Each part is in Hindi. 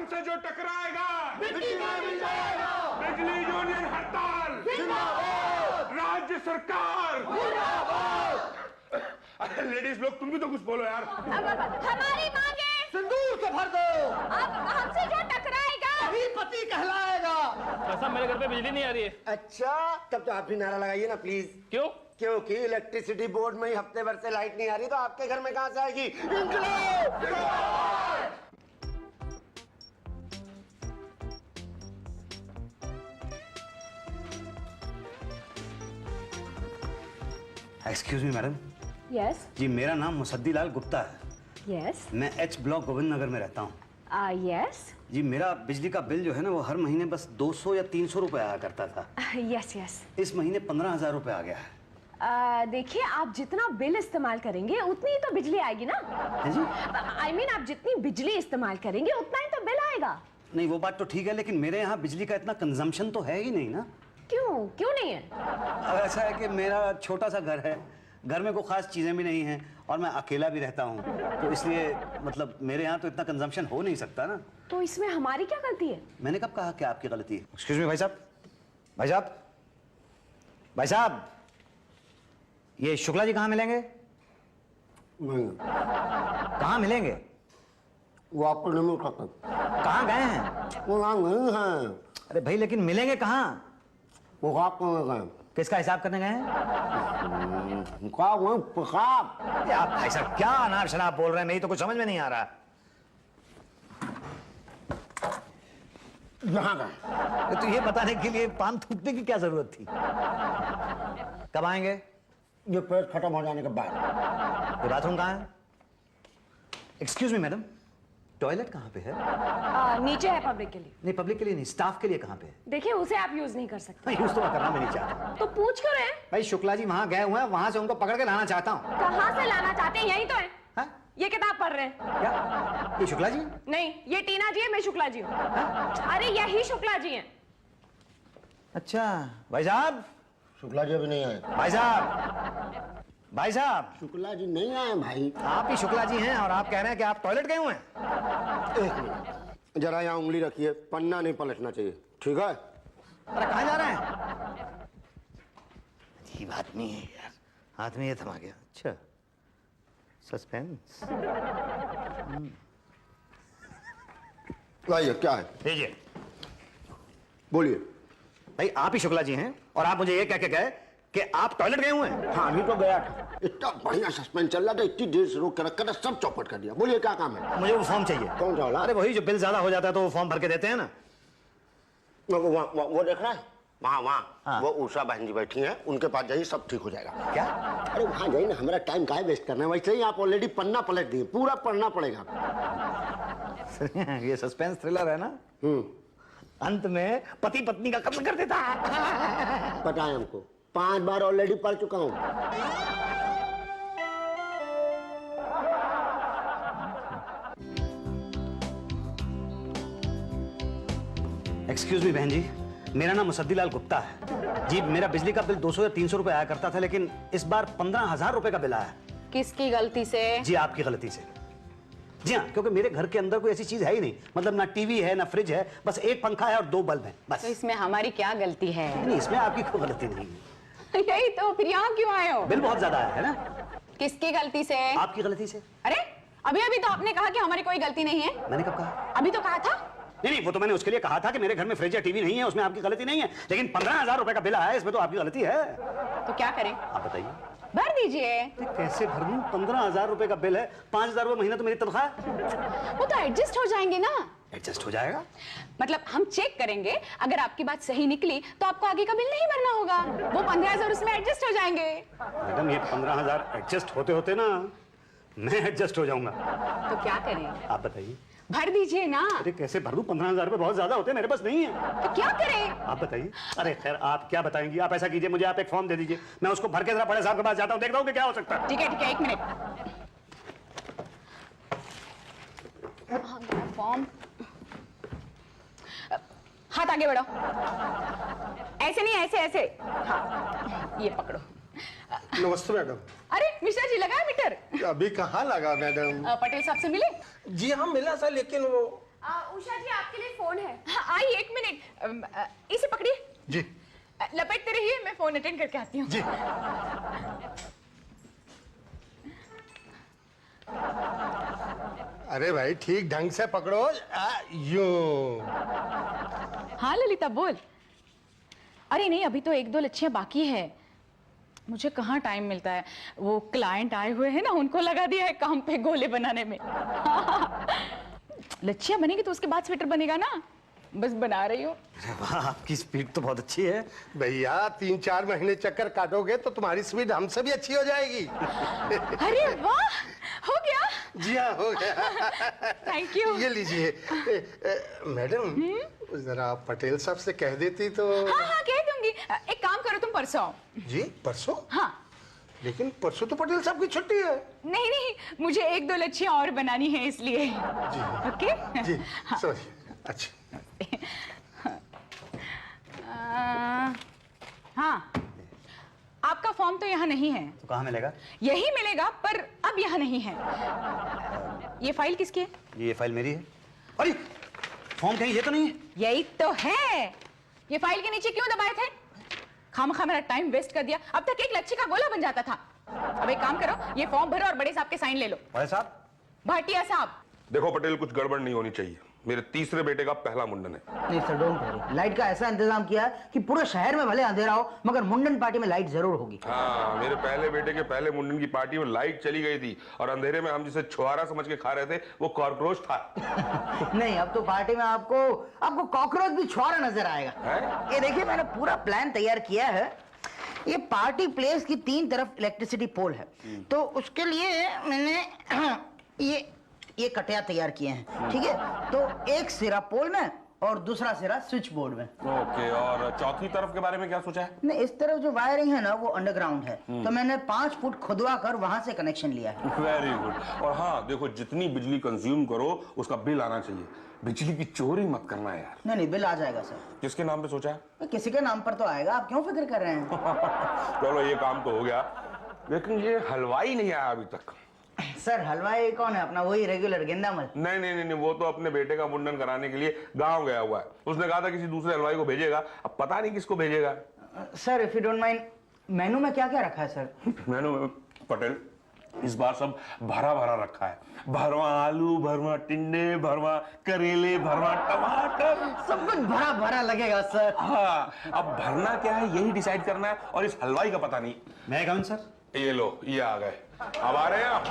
हमसे जो टकराएगा मिट्टी में मिल जाएगा। बिजली यूनियन हड़ताल जिंदाबाद। राज्य सरकार जिंदाबाद। अरे लेडीज लोग तुम भी तो कुछ बोलो यार। हमारी मांगे सिंदूर से भर दो। अब हमसे जो टकराएगा वही पति कहलाएगा। ऐसा मेरे घर पे बिजली नहीं आ रही है। अच्छा, तब तो आप भी नारा लगाइए ना प्लीज। क्यों? क्योंकि इलेक्ट्रिसिटी बोर्ड में ही हफ्ते भर से लाइट नहीं आ रही, तो आपके घर में कहां से आएगी? इंकलाब! Excuse me madam. Yes ji मेरा नाम मुसद्दी लाल गुप्ता है। यस मैं एच ब्लॉक गोविंद नगर में रहता हूँ। यस जी मेरा बिजली का बिल जो है ना वो हर महीने बस 200 या 300 रुपए आया करता था। यस यस इस महीने 15,000 रुपए आ गया है। देखिए, आप जितना बिल इस्तेमाल करेंगे उतनी ही तो बिजली आएगी ना। है जी? I mean, आप जितनी बिजली इस्तेमाल करेंगे उतना ही तो बिल आएगा। नहीं वो बात तो ठीक है, लेकिन मेरे यहाँ बिजली का इतना कंजम्पशन तो है ही नहीं ना। क्यों क्यों नहीं है? अब ऐसा है कि मेरा छोटा सा घर है, घर में कोई खास चीजें भी नहीं हैं और मैं अकेला भी रहता हूँ, तो इसलिए मतलब मेरे यहाँ तो इतना कंजम्पशन हो नहीं सकता ना। तो इसमें हमारी क्या गलती है? मैंने कब कहा कि आपकी गलती है? एक्सक्यूज मी भाई साहब, भाई साहब, भाई साहब, ये शुक्ला जी कहाँ मिलेंगे? कहाँ मिलेंगे? वो आपको नहीं मिल सकता। कहाँ गए हैं? वो वहाँ नहीं है। अरे भाई लेकिन मिलेंगे कहाँ? वो आपको नहीं गए। किसका हिसाब करने गए हैं? पेशाब। आप भाई साहब क्या अनाप शनाप बोल रहे हैं, मेरी तो कुछ समझ में नहीं आ रहा। यहाँ गए। तो ये बताने के लिए पान थूकने की क्या जरूरत थी? कब आएंगे? ये पेट खत्म हो जाने के बाद। ये बाथरूम कहाँ है? एक्सक्यूज मी मैडम, टॉयलेट कहाँ पे है? नीचे है पब्लिक के लिए। नहीं पब्लिक के लिए नहीं, स्टाफ के लिए कहाँ पे है? देखिए, उसे आप यूज नहीं कर सकते। यूज तो मैं करना भी नहीं चाहता। तो पूछ क्यों रहे हैं? भाई शुक्ला जी वहां गए हुए हैं, वहां से उनको पकड़ के लाना चाहता हूँ। कहाँ से लाना चाहते हैं? यही तो है। हाँ? ये किताब पढ़ रहे हैं। क्या ये शुक्ला जी? नहीं, ये टीना जी है, मैं शुक्ला जी हूँ। अरे यही शुक्ला जी हैं। अच्छा भाई साहब। शुक्ला जी अभी नहीं आए। भाई साहब, भाई साहब, शुक्ला जी नहीं आए भाई। आप ही शुक्ला जी हैं और आप कह रहे हैं कि आप टॉयलेट गए हुए हैं। एक मिनट, जरा यहाँ उंगली रखिए, पन्ना नहीं पलटना चाहिए, ठीक है? अरे कहाँ जा रहे हैं? अजीब आदमी है यार, हाथ में ये थमा गया। अच्छा सस्पेंस। लाइए, क्या है? लीजिए। बोलिए। भाई आप ही शुक्ला जी हैं और आप मुझे ये कह के गए कि आप टॉयलेट गए हुए हैं। हाँ अभी तो गया था, इतना बढ़िया सस्पेंस चल रहा था, इतनी देर से रोक कर रखा था, सब चौपट कर दिया। बोलिए क्या काम है? मुझे वो फॉर्म चाहिए। कौन सा वाला? अरे वही जो बिल ज्यादा हो जाता है तो वो फॉर्म भर के देते हैं ना। वो देख रहा है वहाँ हाँ। वो उषा बहन जी बैठी हैं, उनके पास जाइए, सब ठीक हो जाएगा। क्या? अरे वहाँ जाइए ना, हमारा टाइम काहे वेस्ट करना है? वैसे ही आप ऑलरेडी पन्ना पलट दिए, पूरा पढ़ना पड़ेगा। ये सस्पेंस थ्रिलर है ना। अंत में पति पत्नी का कत्ल कर देता है। पता है हमको, 5 बार ऑलरेडी पढ़ चुका हूँ। एक्सक्यूज मी बहन जी, मेरा नाम मुसद्दी लाल गुप्ता है जी। मेरा बिजली का बिल 200 या 300 रुपए आया करता था, लेकिन इस बार 15,000 रुपए का बिल आया। किसकी गलती से? जी आपकी गलती से। जी हाँ, क्योंकि मेरे घर के अंदर कोई ऐसी चीज है ही नहीं, मतलब ना टीवी है ना फ्रिज है, बस एक पंखा है और 2 बल्ब हैं बस। तो इसमें हमारी क्या गलती है? नहीं इसमें आपकी कोई गलती नहीं है। यही तो, फिर यहाँ क्यों आए हो? बिल बहुत ज्यादा आया है ना। किसकी गलती से? आपकी गलती से। अरे अभी अभी तो आपने कहा कि हमारी कोई गलती नहीं है। मैंने कब कहा? अभी तो कहा था। नहीं नहीं, वो तो मैंने उसके लिए कहा था कि मेरे घर में फ्रिज या टीवी नहीं है, उसमें आपकी गलती नहीं है, लेकिन 15,000 रुपए का बिल आया है, इसमें तो आपकी गलती है। तो क्या करें? आप बताइए। भर दीजिए। कैसे भर दूं? 15,000 रुपए का बिल है, 5,000 रुपए महीना तो मेरी तनख्वाह है। वो तो एडजस्ट हो जाएंगे ना। एडजस्ट हो जाएगा? मतलब हम चेक करेंगे, अगर आपकी बात सही निकली तो आपको आगे का बिल नहीं भरना होगा, वो 15,000 उसमें एडजस्ट हो जाएंगे। मैडम ये 15,000 एडजस्ट होते होते ना मैं एडजस्ट हो जाऊंगा। तो क्या करें? आप बताइए। भर दीजिए ना। अरे कैसे भर दूं? 15,000 रुपए बहुत ज्यादा होते हैं, मेरे पास नहीं है। तो क्या करें? आप बताइए। अरे खैर आप क्या बताएंगी, आप ऐसा कीजिए, मुझे आप एक फॉर्म दे दीजिए, मैं उसको भर के जरा बड़े साहब के पास जाता हूँ, देखता हूँ कि क्या हो सकता है। ठीक है 1 मिनट। फॉर्म, हाथ आगे बढ़ाओ। ऐसे नहीं, ऐसे ऐसे। हाँ ये पकड़ो। नमस्ते मैडम। अरे मिश्रा जी, लगा मीटर? अभी कहाँ लगा मैडम? पटेल साहब से मिले? जी हाँ मिला था, लेकिन वो उषा जी आपके लिए फोन है। हाँ, आइए 1 मिनट। इसे पकड़िए जी लपेटते रहिए, मैं फोन अटेंड करके आती हूँ। जी। अरे भाई ठीक ढंग से पकड़ो। यूं। हाँ ललिता बोल। अरे नहीं, अभी तो 1-2 लच्छियां बाकी है। मुझे कहाँ टाइम मिलता है, वो क्लाइंट आए हुए हैं ना, उनको लगा दिया है काम पे गोले बनाने में। लच्छियां बनेगी तो उसके बाद स्वेटर बनेगा ना, बस बना रही हूँ। अरे वाह, आपकी स्पीड तो बहुत अच्छी है। भैया 3-4 महीने चक्कर काटोगे तो तुम्हारी स्पीड हमसे भी अच्छी हो जाएगी। अरे वाह, हो गया। जी हाँ हो गया। Thank you. ये लीजिए। मैडम जरा पटेल साहब से कह देती तो। हाँ हाँ कह दूंगी। एक काम करो, तुम परसों आओ। जी परसों? हाँ। लेकिन परसों तो पटेल साहब की छुट्टी है। नहीं नहीं, मुझे 1-2 लच्छियां और बनानी है इसलिए। जी ओके। जी सॉरी। अच्छा हाँ, आपका फॉर्म तो यहाँ नहीं है। तो कहाँ मिलेगा? यही मिलेगा, पर अब यहाँ नहीं है। ये फाइल किसकी है? ये फाइल मेरी है। अरे फॉर्म कहीं ये तो नहीं है? यही तो है। ये फाइल के नीचे क्यों दबाए थे? खामखा मेरा टाइम वेस्ट कर दिया। अब तक एक लच्छी का गोला बन जाता था। अब एक काम करो, ये फॉर्म भरो और बड़े साहब के साइन ले लो। बड़े साहब? भाटिया साहब। देखो पटेल, कुछ गड़बड़ नहीं होनी चाहिए। मेरे तीसरे बेटे का पहला मुंडन है। नहीं सर, डोंट वरी। लाइट का ऐसा इंतजाम किया है कि पूरे शहर में भले अंधेरा हो मगर मुंडन पार्टी में लाइट जरूर होगी। हाँ, मेरे पहले बेटे के पहले मुंडन की पार्टी में लाइट चली गई थी और अंधेरे में हम जिसे छुआरा समझ के खा रहे थे वो कॉकरोच था। नहीं, अब तो पार्टी में आपको कॉकरोच भी छुआरा नजर आएगा। है? ये देखिए, मैंने पूरा प्लान तैयार किया है। ये पार्टी प्लेस की 3 तरफ इलेक्ट्रिसिटी पोल है, तो उसके लिए मैंने ये कटिया तैयार किए हैं। ठीक है, तो एक सिरा पोल में और दूसरा सिरा स्विच बोर्ड में। ओके, और चौथी तरफ के बारे में क्या सोचा है? नहीं, इस तरफ जो वायरिंग है ना वो अंडरग्राउंड है, तो मैंने 5 फुट खुदवा कर वहां से कनेक्शन लिया है। Very good. और हाँ देखो, जितनी बिजली कंज्यूम करो उसका बिल आना चाहिए। बिजली की चोरी मत करना यार। नहीं, बिल आ जाएगा सर। किसके नाम पे सोचा है? किसी के नाम पर तो आएगा, आप क्यों फिक्र कर रहे हैं? चलो ये काम तो हो गया, लेकिन ये हलवाई नहीं आया अभी तक। सर हलवाई कौन है? अपना वही रेगुलर गेंदामल। नहीं नहीं नहीं, वो तो अपने बेटे का मुंडन कराने के लिए गांव गया हुआ है। उसने कहा था किसी दूसरे हलवाई को भेजेगा, अब पता नहीं किसको भेजेगा। Sir if you don't mind, मेनू में क्या क्या रखा है सर? मेनू पटेल इस बार सब भरा भरा रखा है। भरवा आलू, भरवा टिंडे, भरवा करेले, भरवा टमाटर, सब कुछ भरा भरा लगेगा सर। हाँ, अब भरना क्या है यही डिसाइड करना है, और इस हलवाई का पता नहीं। मैं कौन सर? ये लो, ये आ गए। अब आ रहे हैं आप?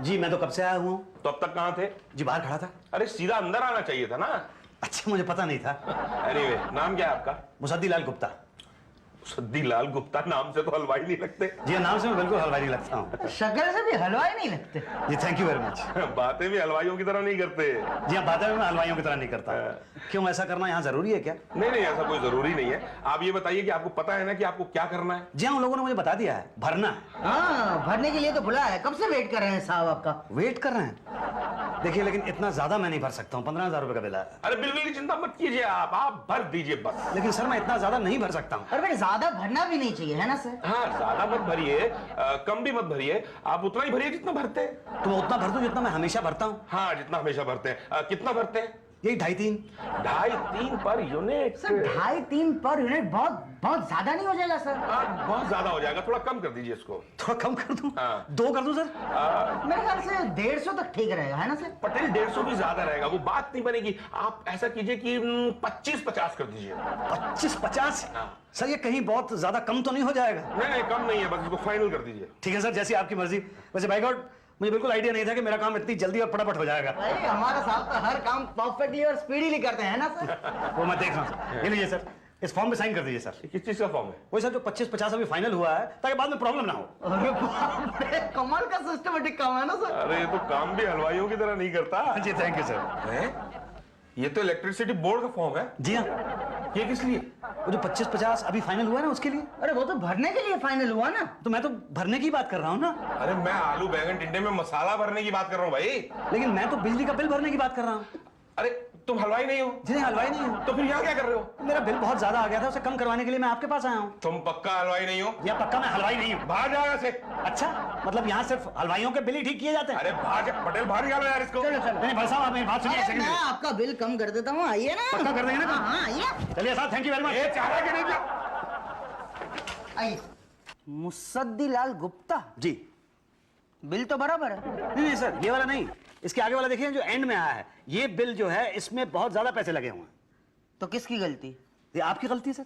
जी मैं तो कब से आया हुआ हूँ। तो अब तक कहाँ थे? जी बाहर खड़ा था। अरे सीधा अंदर आना चाहिए था ना। अच्छा मुझे पता नहीं था। एनीवे, नाम क्या है आपका? मुसद्दीलाल गुप्ता। सद्दीलाल गुप्ता, नाम से तो हलवाई नहीं लगते। जी नाम से मैं बिल्कुल हलवाई नहीं लगता हूँ। शक्ल से भी हलवाई नहीं लगते। जी थैंक यू वेरी मच। बातें भी हलवाइयों की तरह नहीं करते। जी हाँ, बातें मैं हलवाइयों की तरह नहीं करता। क्यों, ऐसा करना यहाँ जरूरी है क्या? नहीं नहीं, ऐसा कोई जरूरी नहीं है। आप ये बताइए कि आपको पता है ना कि आपको क्या करना है? जी हाँ, उन लोगों ने मुझे बता दिया है, भरना है। हाँ, भरने के लिए तो बुला है। कब से वेट कर रहे हैं साहब आपका? वेट कर रहे हैं? देखिए लेकिन इतना ज्यादा मैं नहीं भर सकता हूँ, 15,000 रुपए का बिल है। अरे बिल्कुल की चिंता मत कीजिए, आप भर दीजिए बस। लेकिन सर मैं इतना ज्यादा नहीं भर सकता हूँ। और फिर ज्यादा भरना भी नहीं चाहिए, है ना सर? हाँ, ज्यादा मत भरिए, कम भी मत भरिए। आप उतना ही भरिए जितना भरते हैं। तो मैं उतना भर दूं जितना मैं हमेशा भरता हूँ। हाँ, जितना हमेशा भरते हैं। कितना भरते हैं? यही 2.5-3। 2.5-3 per unit. Sir 2.5-3 per unit बहुत ज्यादा नहीं हो जाएगा सर? बहुत ज्यादा हो जाएगा, थोड़ा कम कर दीजिए इसको। थोड़ा कम कर दूं? हाँ। 2 कर दूं सर? मेरे ख्याल से 150 तक ठीक रहेगा, है ना सर? पटेल 150 भी ज्यादा रहेगा, वो बात नहीं बनेगी। आप ऐसा कीजिए कि 25-50 कर दीजिए। 25-50? हाँ। सर ये कहीं बहुत ज्यादा कम तो नहीं हो जाएगा? नहीं नहीं, कम नहीं है, बस इसको फाइनल कर दीजिए। ठीक है सर, जैसी आपकी मर्जी। वैसे बाय गॉड मुझे बिल्कुल आइडिया नहीं था कि मेरा काम इतनी जल्दी और फटाफट हो जाएगा। अरे हमारा साहब तो हर काम परफेक्टली और स्पीडीली करते हैं ना सर? वो मैं देख रहा हूँ। ये लीजिए सर, इस फॉर्म में साइन कर दीजिए सर। किस चीज का फॉर्म है? वही सर जो 25-50 अभी फाइनल हुआ है, ताकि बाद में प्रॉब्लम ना हो। अरे बाप रे, कमाल का सिस्टमेटिक काम है ना सर? अरे ये तो काम भी हलवाइयों की तरह नहीं करता। जी थैंक यू सर। हैं? ये तो इलेक्ट्रिसिटी बोर्ड का फॉर्म है। जी हाँ, ये किस लिए? वो जो 25-50 अभी फाइनल हुआ है ना उसके लिए। अरे वो तो भरने के लिए फाइनल हुआ ना? तो मैं तो भरने की बात कर रहा हूँ ना। अरे मैं आलू बैंगन टिंडे में मसाला भरने की बात कर रहा हूँ भाई। लेकिन मैं तो बिजली का बिल भरने की बात कर रहा हूँ। अरे तुम हलवाई नहीं हो? जी नहीं, हलवाई नहीं हूँ। तो फिर यहाँ क्या कर रहे हो? मेरा बिल बहुत ज्यादा आ गया था, उसे कम करवाने के लिए मैं आपके पास आया हूँ। तुम पक्का हलवाई नहीं हो? या पक्का मैं हलवाई नहीं हूँ? बाहर जाओ यहाँ से। अच्छा, मतलब यहाँ सिर्फ हलवाइयों के बिल ही ठीक किए जाते हैं? अरे बाहर पटेल, बाहर निकालो यार इसको। चलो चलो। नहीं भाई साहब, आप मेरी बात सुनिए एक अरे, सेकंड। मैं आपका बिल कम कर देता हूँ, आइए ना। पक्का कर देंगे ना? हाँ आइए चलिए साहब, थैंक यू वेरी मच। ये चाह रहा कि नहीं? आइए। मुसद्दीलाल गुप्ता, जी। बिल तो बराबर है। नहीं नहीं सर, ये वाला नहीं, इसके आगे वाला देखिए जो एंड में आया है, ये बिल जो है इसमें बहुत ज्यादा पैसे लगे हुए हैं। तो किसकी गलती? ये आपकी गलती है सर।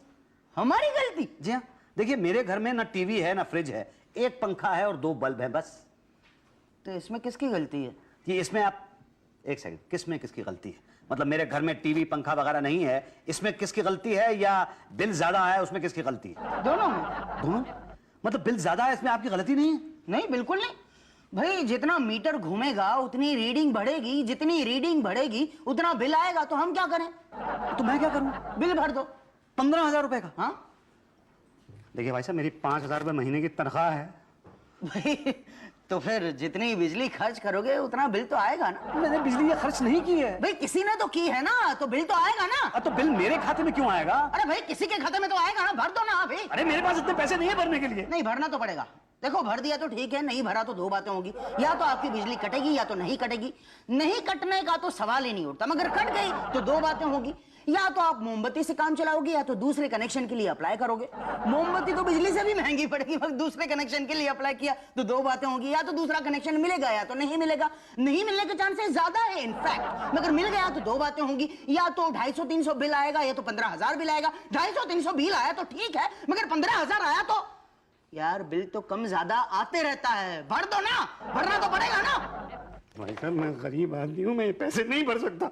हमारी गलती? जी हाँ, देखिए मेरे घर में ना टीवी है ना फ्रिज है, एक पंखा है और 2 बल्ब है बस। तो इसमें किसकी गलती है? ये इसमें आप एक सेकंड, किसमें किसकी गलती है? मतलब मेरे घर में टीवी पंखा वगैरह नहीं है, इसमें किसकी गलती है, या बिल ज्यादा आया उसमें किसकी गलती है? दोनों में। दोनों? मतलब बिल ज्यादा है इसमें आपकी गलती नहीं है? नहीं, बिल्कुल नहीं भाई, जितना मीटर घूमेगा उतनी रीडिंग बढ़ेगी, जितनी रीडिंग बढ़ेगी उतना बिल आएगा, तो हम क्या करें? तो मैं क्या करूं? बिल भर दो। 15,000 रुपए का? हाँ देखिए भाई साहब, मेरी 5,000 रुपए महीने की तनख्वाह है। भाई, तो फिर जितनी बिजली खर्च करोगे उतना बिल तो आएगा ना। मैंने बिजली ये खर्च नहीं की है। भाई किसी ने तो की है ना, तो बिल तो आएगा ना। तो बिल मेरे खाते में क्यों आएगा? अरे भाई, किसी के खाते में तो आएगा ना, भर दो ना भाई। अरे मेरे पास इतने पैसे नहीं है भरने के लिए। नहीं, भरना तो पड़ेगा। देखो, भर दिया तो ठीक है, नहीं भरा तो 2 बातें होगी, या तो आपकी बिजली कटेगी या तो नहीं कटेगी। नहीं कटने का तो सवाल ही नहीं उठता, मगर कट गई तो 2 बातें होगी, या तो आप मोमबत्ती से काम चलाओगे या तो दूसरे कनेक्शन के लिए अप्लाई करोगे। मोमबत्ती तो बिजली से भी महंगी पड़ेगी, मगर दूसरे कनेक्शन के लिए अप्लाई किया तो 2 बातें होगी, या तो दूसरा कनेक्शन मिलेगा या तो नहीं मिलेगा। नहीं मिलने के चांसेस ज्यादा है इनफैक्ट, मगर मिल गया तो 2 बातें होंगी, या तो 250-300 बिल आएगा या तो 15,000 बिल आएगा। 250-300 बिल आया तो ठीक है, मगर 15,000 आया तो यार बिल तो कम ज्यादा आते रहता है, भर दो ना, भरना तो पड़ेगा ना। भाई साहब, मैं गरीब आदमी हूँ, मैं पैसे नहीं भर सकता।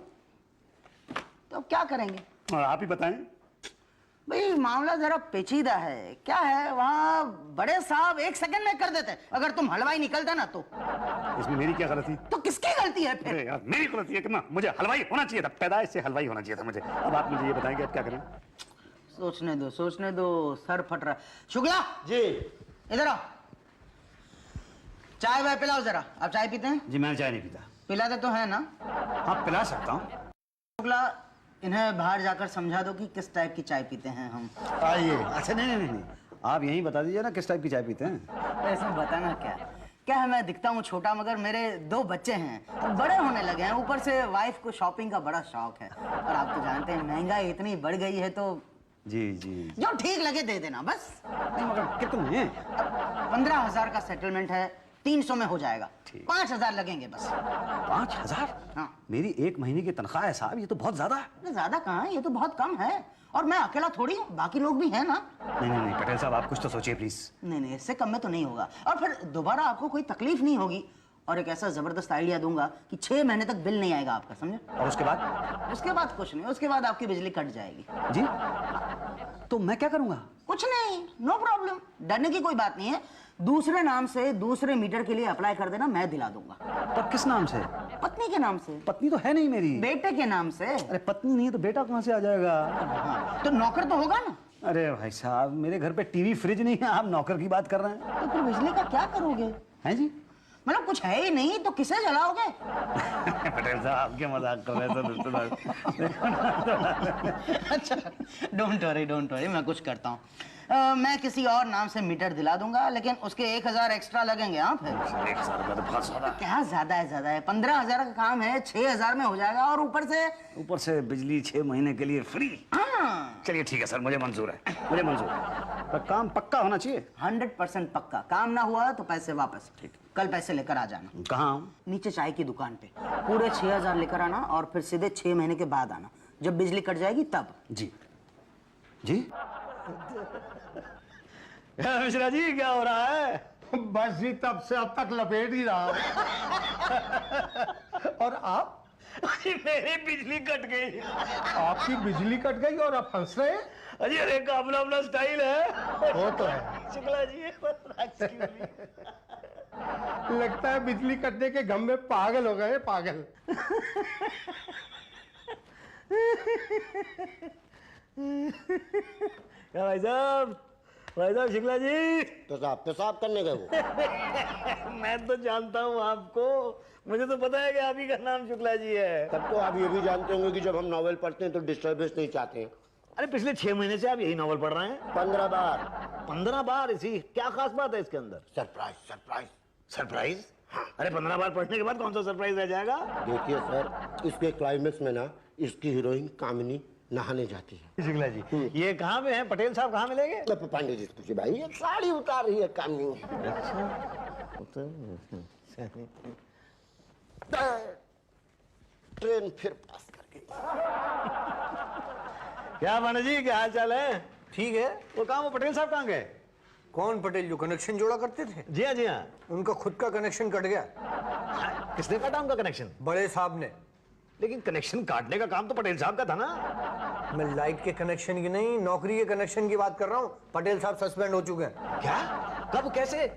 तो क्या करेंगे? और आप ही बताएं। भाई मामला जरा पेचीदा है। क्या है, वहाँ बड़े साहब 1 सेकंड में कर देते, अगर तुम हलवाई निकलता ना तो। इसमें मेरी क्या गलती? तो किसकी गलती है फिर? अरे यार, मेरी गलती है कि ना, मुझे हलवाई होना चाहिए था, पैदाइश से हलवाई होना चाहिए था मुझे। अब आप मुझे ये बताएंगे अब क्या करें? सोचने दो, सर फट रहा। शुक्ला जी, इधर आओ, चाय वाय पिलाओ जरा। आप चाय पीते हैं? जी मैं चाय नहीं पीता। पिलाते तो है ना? हाँ पिला सकता हूँ। शुक्ला, इन्हें बाहर जाकर समझा दो कि किस टाइप की चाय पीते हैं हम। आइए। अच्छा नहीं, आप यहीं बता दीजिए ना किस टाइप की चाय पीते हैं। इसमें बताना क्या है, मैं दिखता हूँ छोटा, मगर मेरे 2 बच्चे हैं, बड़े होने लगे हैं। ऊपर से वाइफ को शॉपिंग का बड़ा शौक है, और आप तो जानते हैं महंगाई इतनी बढ़ गई है, तो जी जी। जो ठीक लगे दे देना बस। नहीं मगर कितने? 15,000 का सेटलमेंट है, 300 में हो जाएगा। 5,000 लगेंगे बस। 5,000? हाँ। मेरी 1 महीने की तनख्वाह है साहब, ये तो बहुत ज्यादा है। ज्यादा कहाँ है, ये तो बहुत कम है, और मैं अकेला थोड़ी हूँ, बाकी लोग भी हैं ना। नहीं पटेल साहब, आप कुछ तो सोचिए प्लीज। नहीं, इससे कम में तो नहीं होगा, और फिर दोबारा आपको कोई तकलीफ नहीं होगी। और एक ऐसा जबरदस्त आइडिया दूंगा कि 6 महीने तक बिल नहीं आएगा आपका, समझे? और उसके बाद? उसके बाद कुछ नहीं, उसके बाद आपकी बिजली कट जाएगी। जी? तो मैं क्या करूंगा? कुछ नहीं, नो प्रॉब्लम, डरने की कोई बात नहीं है। दूसरे नाम से दूसरे मीटर के लिए अप्लाई कर देना, मैं दिला दूंगा। तब किस नाम से? पत्नी के नाम से। पत्नी तो है नहीं मेरी। बेटे के नाम से। अरे पत्नी नहीं है तो बेटा कहाँ से आ जाएगा? हाँ, तो नौकर तो होगा ना? अरे भाई साहब, मेरे घर पे टीवी फ्रिज नहीं है, आप नौकर की बात कर रहे हैं? तो फिर बिजली का क्या करोगे? हैं जी? मतलब कुछ है ही नहीं तो किसे जलाओगे? पटेल साहब, आप क्या मजाक कर रहे थे? अच्छा, डोंट वरी, मैं कुछ करता हूँ। मैं किसी और नाम से मीटर दिला दूंगा, लेकिन उसके 1,000 एक्स्ट्रा लगेंगे। हाँ फिर 1,000 रुपये तो बहुत ज्यादा। क्या ज्यादा है, 15,000 का काम है, 6,000 में हो जाएगा, और ऊपर से बिजली 6 महीने के लिए फ्री। हाँ। चलिए ठीक है सर, मुझे मंजूर है, मुझे मंजूर है, पर काम पक्का होना चाहिए। 100% पक्का। काम ना हुआ तो पैसे वापस। ठीक, कल पैसे लेकर आ जाना। कहाँ? नीचे चाय की दुकान पे पूरे 6,000 लेकर आना, और फिर सीधे 6 महीने के बाद आना, जब बिजली कट जाएगी तब। जी जी। मिश्रा जी, क्या हो रहा है? बस जी, तब से अब तक लपेट ही रहा हूं। और आप? मेरी बिजली कट गई। आपकी बिजली कट गई और आप हंस रहे हैं? अजी अरे का अपना अपना स्टाइल है। वो तो है। शुक्ला जी, लगता है बिजली कटने के गम में पागल हो गए, पागल। क्या भाई साहब, भाई साहब शुक्ला जी। तो साहब पेशाब करने गए वो? मैं तो जानता हूँ आपको, मुझे तो पता है कि आप ही का नाम शुक्ला जी है। तब तो आप ये भी जानते होंगे कि जब हम नॉवेल पढ़ते हैं तो डिस्टर्बेंस नहीं चाहते हैं। अरे पिछले 6 महीने से आप यही नॉवल पढ़ रहे हैं? 15 बार। 15 बार? इसी क्या खास बात है इसके अंदर? Surprise surprise. सरप्राइज? अरे 15 बार पढ़ने के बाद कौन सा सरप्राइज रह जाएगा? देखिए सर, इसके क्लाइमेक्स में ना इसकी हीरोइन कामिनी नहाने जाती है। शुक्ला जी ये कहाँ पे हैं? पटेल साहब कहाँ मिलेंगे? तो पांडे जी पूछिए भाई, ये साड़ी उतार रही है कामिनी। ट्रेन फिर पास कर गई। क्या पांडे जी क्या हाल चाल है? ठीक है। वो कहाँ, वो पटेल साहब कहाँ गए? कौन पटेल? जो कनेक्शन जोड़ा करते थे? जी हाँ जी हाँ। उनका खुद का कनेक्शन कट गया। किसने काटा उनका कनेक्शन? बड़े साहब ने। लेकिन कनेक्शन काटने का काम तो पटेल साहब का था ना। मैं लाइट के कनेक्शन की नहीं, नौकरी के कनेक्शन की बात कर रहा हूँ। पटेल साहब सस्पेंड हो चुके हैं। क्या? कब? कैसे?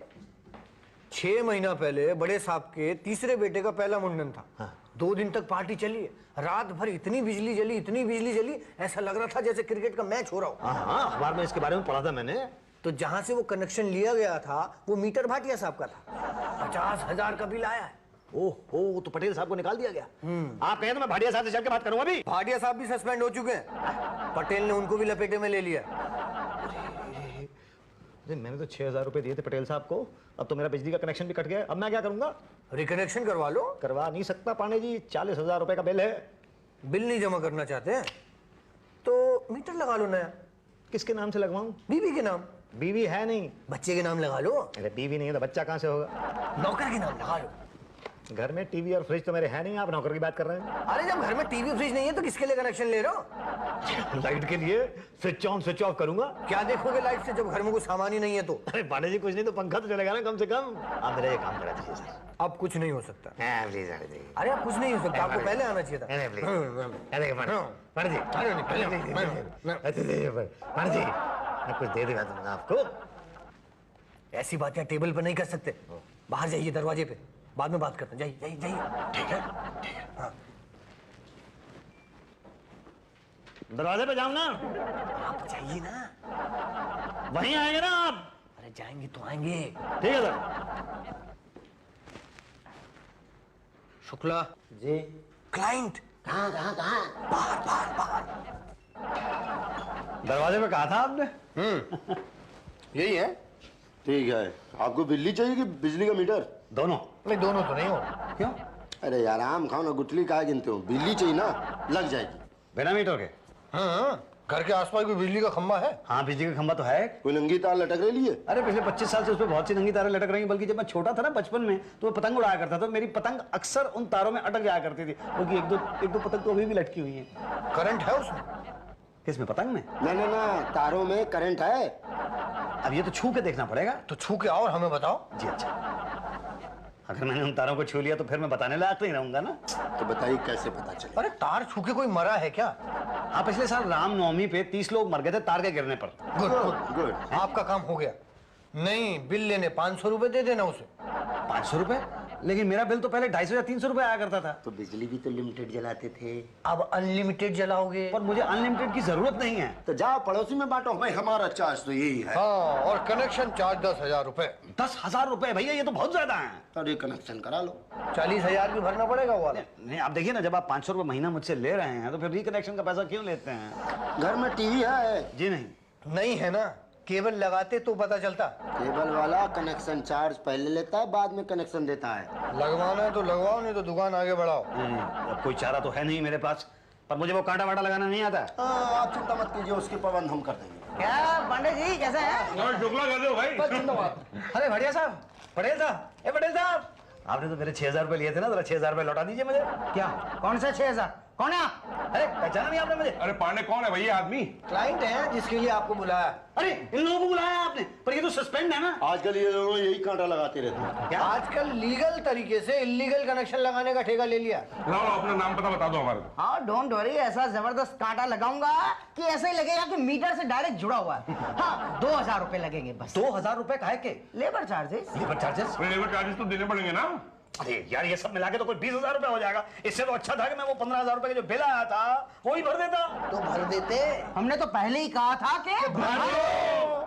6 महीना पहले बड़े साहब के तीसरे बेटे का पहला मुंडन था। हाँ। 2 दिन तक पार्टी चली है। रात भर इतनी बिजली जली, इतनी बिजली जली, ऐसा लग रहा था जैसे क्रिकेट का मैच हो रहा हो। हाँ, अखबार में इसके बारे में पढ़ा था मैंने। तो जहां से वो कनेक्शन लिया गया था वो मीटर भाटिया साहब का था। 50,000 का बिल आया है। ओहो, तो पटेल साहब को निकाल दिया गया। आप कहें तो मैं भाटिया साहब से चल के बात करूंगा अभी। भाटिया साहब भी सस्पेंड हो चुके हैं। पटेल ने उनको भी लपेटे में ले लिया। मैंने तो 6,000 रुपए दिए थे पटेल साहब को, अब तो मेरा बिजली का कनेक्शन भी कट गया। अब मैं क्या करूंगा? रिकनेक्शन करवा लो। करवा नहीं सकता पांडे जी, 40,000 रुपए का बिल है। बिल नहीं जमा करना चाहते हैं तो मीटर लगा लो नया। किसके नाम से लगवाऊं? बीवी के नाम। बीवी है नहीं। बच्चे के नाम लगा लो। अरे बीवी नहीं है तो बच्चा कहाँ से होगा? नौकर के नाम लगा लो। घर में टीवी और फ्रिज तो मेरे है नहीं, आप नौकर की बात कर रहे हैं। अरे जब घर में टीवी फ्रिज नहीं है तो किसके लिए कनेक्शन ले रहे हो? लाइट के लिए स्विच ऑन स्विच ऑफ करूंगा। क्या देखोगे लाइट से जब घर में कोई सामान ही नहीं है तो? अरे पांडे जी कुछ नहीं तो पंखा तो चलेगा ना कम से कम। आप मेरा ये काम करा दीजिए सर। अब कुछ नहीं हो सकता। प्लीज अरे अब कुछ नहीं हो सकता, आपको पहले आना चाहिए था। अरे प्लीज, अरे पांडे जी, पांडे जी मैं कुछ दे दूंगा आपको। ऐसी बातें टेबल पर नहीं कर सकते। बाहर जाइए दरवाजे पे, बाद में बात करते हैं। जाइए जाइए जाइए। ठीक है, ठीक है। हाँ। दरवाजे पे जाऊं ना? आप जाइए ना। वहीं आएंगे ना आप? अरे जाएंगे तो आएंगे। ठीक है सर। शुक्ला जी। क्लाइंट कहाँ कहाँ कहाँ? बाहर बाहर बाहर। दरवाजे पे कहा था आपने? यही है। ठीक है, आपको बिजली चाहिए कि बिजली का मीटर? दोनों। नहीं दोनों तो नहीं हो। क्यों? अरे यार आम खाओ ना, गुठली काहे गिनते हो? बिजली चाहिए ना, लग जाएगी। बिना मीटर के? हाँ, घर के आसपास कोई बिजली का खंभा है? हाँ बिजली का खंभा तो है। कोई नंगी तार लटक रही है? अरे पिछले 25 साल से उस पर बहुत सी नंगी तारें लटक रही हैं। बल्कि जब मैं छोटा था ना बचपन में तो मैं पतंग उड़ाया करता था, मेरी पतंग अक्सर उन तारों में अटक जाया करती थी। क्योंकि एक दो पतंग तो अभी भी लटकी हुई है। करंट है उसमें? किसमें? पतंग में? ना ना ना, तारों में करंट है। अब ये तो छू के देखना पड़ेगा। तो छू के आओ और हमें बताओ। जी अच्छा। अगर मैंने उन तारों को छू लिया तो फिर मैं बताने लायक नहीं रहूंगा ना। तो बताइए कैसे पता चले? अरे तार छू के कोई मरा है क्या? हाँ पिछले साल रामनवमी पे 30 लोग मर गए थे तार के गिरने पर। Good good. आपका काम हो गया। नहीं, बिल लेने 500 रुपए दे देना उसे। 500 रुपए? लेकिन मेरा बिल तो पहले 250 या 300 रुपए आया करता था। तो बिजली भी तो लिमिटेड जलाते थे। अब अनलिमिटेड जलाओगे? पर मुझे अनलिमिटेड की जरूरत नहीं है। तो जाओ पड़ोसी में बांटो। भाई हमारा चार्ज तो यही है। हाँ, और कनेक्शन चार्ज 10,000 रुपए। 10,000 रुपए? भैया ये तो बहुत ज्यादा है। अरे कनेक्शन करा लो। 40,000 भी भरना पड़ेगा वो वाला। नहीं आप देखिए ना, जब आप 500 रुपए महीना मुझसे ले रहे हैं तो फिर रिकनेक्शन का पैसा क्यों लेते हैं? घर में टीवी है? जी नहीं। नहीं है ना, केबल लगाते तो पता चलता। केबल वाला कनेक्शन चार्ज पहले लेता है, बाद में कनेक्शन देता है। लगवाना है तो लगवाओ, नहीं तो दुकान आगे बढ़ाओ। नहीं, अब कोई चारा तो है नहीं मेरे पास, पर मुझे वो कांटा वाटा लगाना नहीं आता। हाँ, आप चिंता मत कीजिए, उसकी प्रबंध हम कर देंगे। क्या पांडे जी कैसे हैं? शुक्ला कर दो भाई। अरे बढ़िया साहब, पटेल साहब, ए पटेल साहब, आपने तो मेरे 6,000 रुपए लिए थे ना, जरा 6,000 रुपए लौटा दीजिए मुझे। क्या? कौन सा 6,000? कौन है आप? अरे पहचाना नहीं आपने मुझे? अरे पांडे कौन है भैया? आदमी क्लाइंट है जिसके लिए आपको बुलाया। अरे इन लोगों को बुलाया आपने? पर ये तो सस्पेंड है ना। आजकल ये दोनों यही कांटा लगाते रहते हैं। क्या? आजकल लीगल तरीके से इलीगल कनेक्शन लगाने का ठेका ले लिया। लाओ अपना नाम पता बता दो हमारे को। हाँ डोंट वरी, ऐसा जबरदस्त कांटा लगाऊंगा कि ऐसा ही लगेगा कि मीटर से डायरेक्ट जुड़ा हुआ है। हाँ 2,000 रुपए लगेंगे बस। 2,000 रुपए काहे के? Labour charges. Labour charges? Labour charges तो देने पड़ेंगे ना। अरे यार ये सब मिला के तो कोई 20,000 रुपए हो जाएगा। इससे तो अच्छा था कि मैं वो 15,000 रुपए का जो बिल आया था वो ही भर देता। तो भर देते। हमने तो पहले ही कहा था कि भर दो।